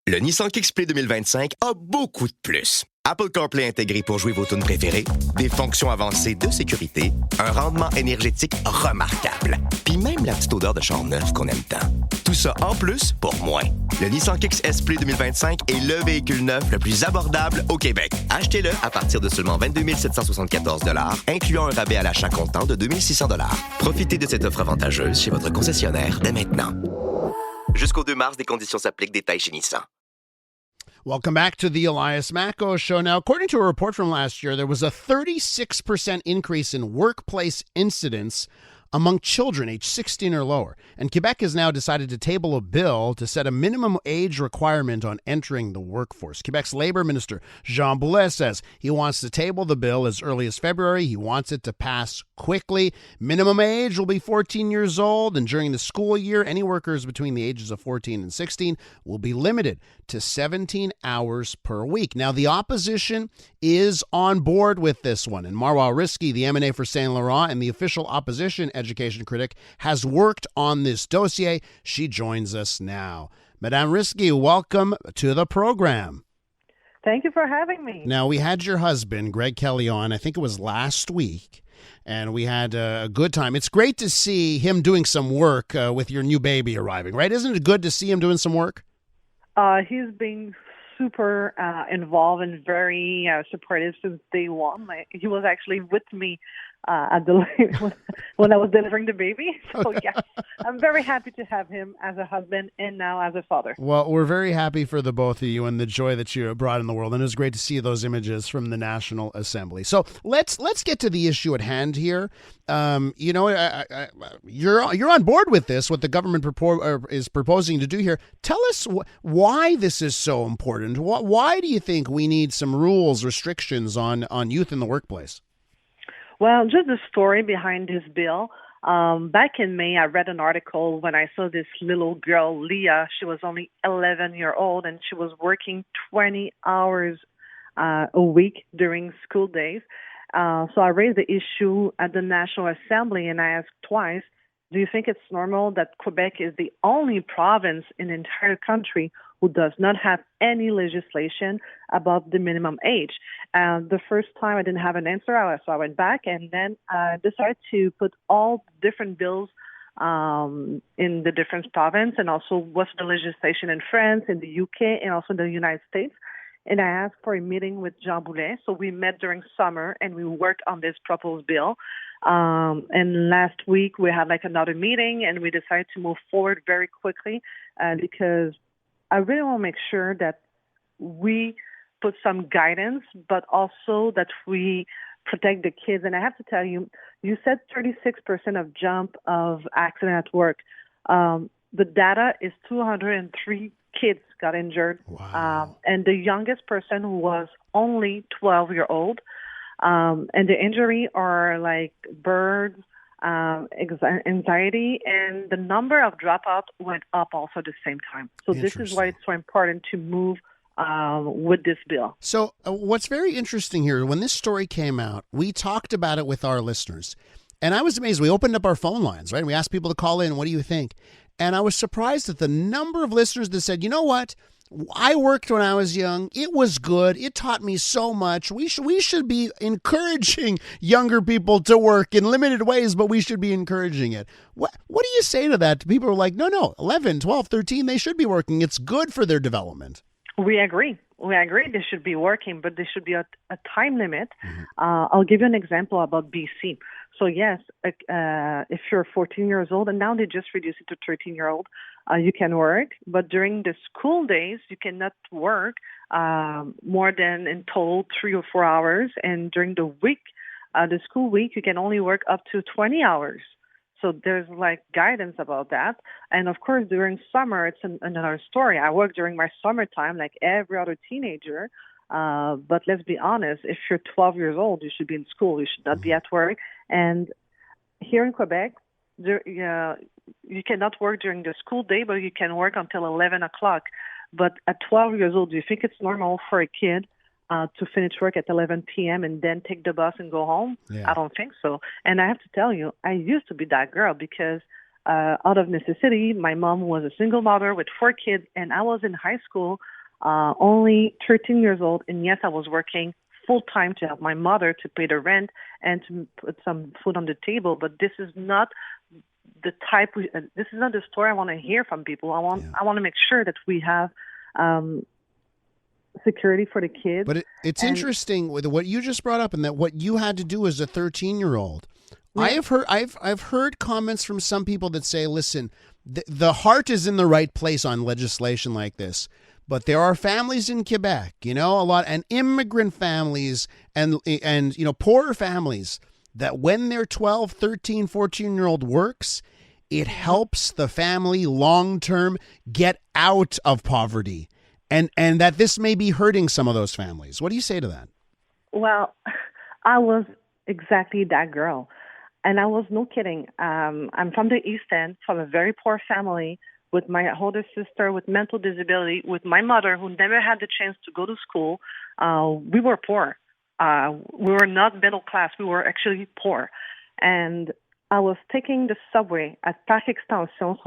Le Nissan Kick-Split 2025 a beaucoup de plus. Apple CarPlay intégré pour jouer vos tunes préférées, des fonctions avancées de sécurité, un rendement énergétique remarquable, puis même la petite odeur de char neuf qu'on aime tant. Tout ça en plus pour moins. Le Nissan Kick-Split 2025 est le véhicule neuf le plus abordable au Québec. Achetez-le à partir de seulement 22 774 $, incluant un rabais à l'achat comptant de 2 600 $. Profitez de cette offre avantageuse chez votre concessionnaire dès maintenant. Jusqu'au 2 mars, des conditions s'appliquent. Détails chez Nissan. Welcome back to the Elias Macko Show. Now, according to a report from last year, there was a 36% increase in workplace incidents among children aged 16 or lower. And Quebec has now decided to table a bill to set a minimum age requirement on entering the workforce. Quebec's Labour Minister, Jean Boulet, says he wants to table the bill as early as February. He wants it to pass quickly. Minimum age will be 14 years old, and during the school year, any workers between the ages of 14 and 16 will be limited to 17 hours per week. Now, the opposition is on board with this one, and Marwah Rizqy, the MNA for Saint-Laurent and the official opposition education critic, has worked on this dossier. She joins us now. Madame Rizqy, welcome to the program. Thank you for having me. Now, we had your husband, Greg Kelly, on, I think it was last week, and we had a good time. It's great to see him doing some work with your new baby arriving, right? Isn't it good to see him doing some work? He's been super involved and very supportive since day one. He was actually with me when I was delivering the baby. So, yes, I'm very happy to have him as a husband and now as a father. Well, we're very happy for the both of you and the joy that you brought in the world. And it was great to see those images from the National Assembly. So let's get to the issue at hand here. You're on board with this, what the government is proposing to do here. Tell us why this is so important. Why do you think we need some rules, restrictions on youth in the workplace? Well, just the story behind this bill. Back in May, I read an article when I saw this little girl, Leah. She was only 11 years old, and she was working 20 hours a week during school days. So I raised the issue at the National Assembly, and I asked twice, do you think it's normal that Quebec is the only province in the entire country who does not have any legislation about the minimum age? The first time I didn't have an answer, so I went back and then decided to put all different bills in the different provinces and also what's the legislation in France, in the UK, and also in the United States. And I asked for a meeting with Jean Boulet. So we met during summer and we worked on this proposed bill. And last week we had another meeting and we decided to move forward very quickly because I really want to make sure that we put some guidance, but also that we protect the kids. And I have to tell you, you said 36% of jump of accident at work. The data is 203 kids got injured. Wow. And the youngest person was only 12-year-old. And the injury are like birds, anxiety, and the number of dropouts went up also at the same time. So this is why it's so important to move with this bill. So what's very interesting here, when this story came out, we talked about it with our listeners. And I was amazed. We opened up our phone lines, right? And we asked people to call in, what do you think? And I was surprised at the number of listeners that said, you know what? I worked when I was young. It was good. It taught me so much. We should be encouraging younger people to work in limited ways, but we should be encouraging it. What do you say to that? People are like, no, 11, 12, 13, they should be working. It's good for their development. We agree. They should be working, but there should be a time limit. Mm-hmm. I'll give you an example about BC. So yes, if you're 14 years old, and now they just reduced it to 13-year-old, you can work. But during the school days, you cannot work more than in total 3 or 4 hours. And during the week, the school week, you can only work up to 20 hours. So there's guidance about that. And of course, during summer, it's another story. I work during my summertime like every other teenager. But let's be honest, if you're 12 years old, you should be in school. You should not be at work. And here in Quebec, you cannot work during the school day, but you can work until 11 o'clock. But at 12 years old, do you think it's normal for a kid to finish work at 11 p.m. and then take the bus and go home? Yeah. I don't think so. And I have to tell you, I used to be that girl because out of necessity. My mom was a single mother with 4 kids, and I was in high school, only 13 years old. And yes, I was working full time to help my mother to pay the rent and to put some food on the table. But this is not the this is not the story I want to hear from people. I want to make sure that we have security for the kids. But it's interesting with what you just brought up, and that what you had to do as a 13-year-old. Yeah. I've heard comments from some people that say, listen, the heart is in the right place on legislation like this, but there are families in Quebec, a lot, and immigrant families and poorer families that when their 12, 13, 14-year-old works, it helps the family long-term get out of poverty, and that this may be hurting some of those families. What do you say to that? Well, I was exactly that girl. And I was no kidding. I'm from the East End, from a very poor family, with my older sister with mental disability, with my mother who never had the chance to go to school. We were poor. We were not middle class. We were actually poor. And I was taking the subway at Parc Extension. So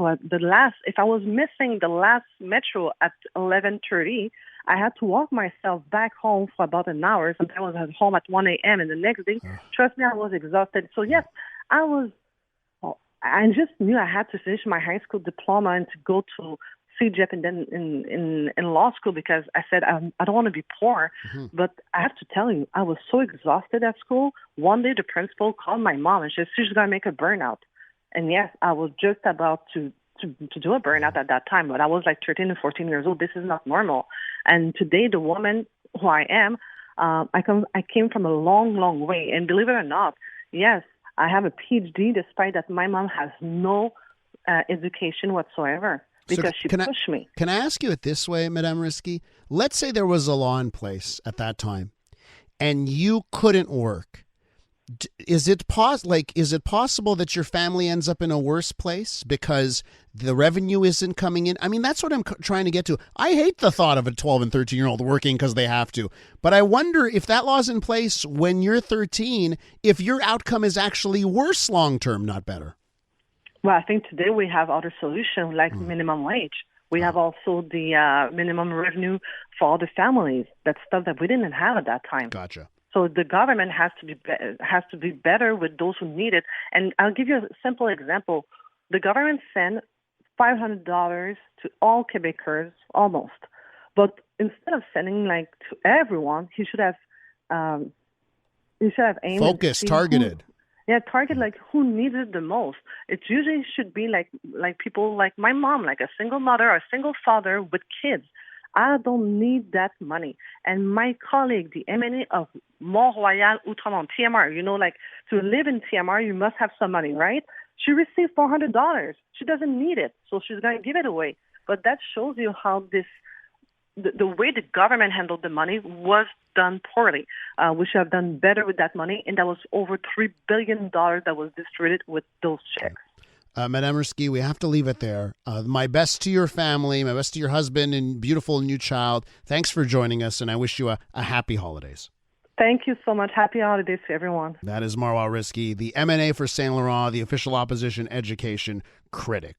if I was missing the last metro at 11:30, I had to walk myself back home for about an hour. Sometimes I was at home at 1 a.m. and the next day, trust me, I was exhausted. So yes, I just knew I had to finish my high school diploma and to go to CEGEP and then in law school, because I said, I don't want to be poor. Mm-hmm. But I have to tell you, I was so exhausted at school. One day the principal called my mom and she said, she's going to make a burnout. And yes, I was just about to do a burnout at that time, but I was like 13 and 14 years old. This is not normal. And today, the woman who I am, I came from a long, long way. And believe it or not, yes, I have a PhD, despite that my mom has no education whatsoever, because she pushed me. Can I ask you it this way, Madame Rizqy? Let's say there was a law in place at that time, and you couldn't work. Is it possible that your family ends up in a worse place because the revenue isn't coming in? I mean, that's what I'm trying to get to. I hate the thought of a 12 and 13-year-old working because they have to. But I wonder if that law's in place when you're 13, if your outcome is actually worse long-term, not better. Well, I think today we have other solutions like minimum wage. We have also the minimum revenue for all the families. That's stuff that we didn't have at that time. Gotcha. So the government has to be better with those who need it. And I'll give you a simple example. The government sent $500 to all Quebecers, almost. But instead of sending to everyone, he should have aimed focused, targeted. Target who needs it the most. It usually should be like people like my mom, like a single mother or a single father with kids. I don't need that money. And my colleague, the MNA of Mont-Royal, Outremont, TMR, to live in TMR, you must have some money, right? She received $400. She doesn't need it, so she's going to give it away. But that shows you how the way the government handled the money was done poorly. We should have done better with that money, and that was over $3 billion that was distributed with those checks. Madame Rizqy, we have to leave it there. My best to your family, my best to your husband and beautiful new child. Thanks for joining us, and I wish you a happy holidays. Thank you so much. Happy holidays to everyone. That is Marwah Rizqy, the MNA for Saint-Laurent, the official opposition education critic.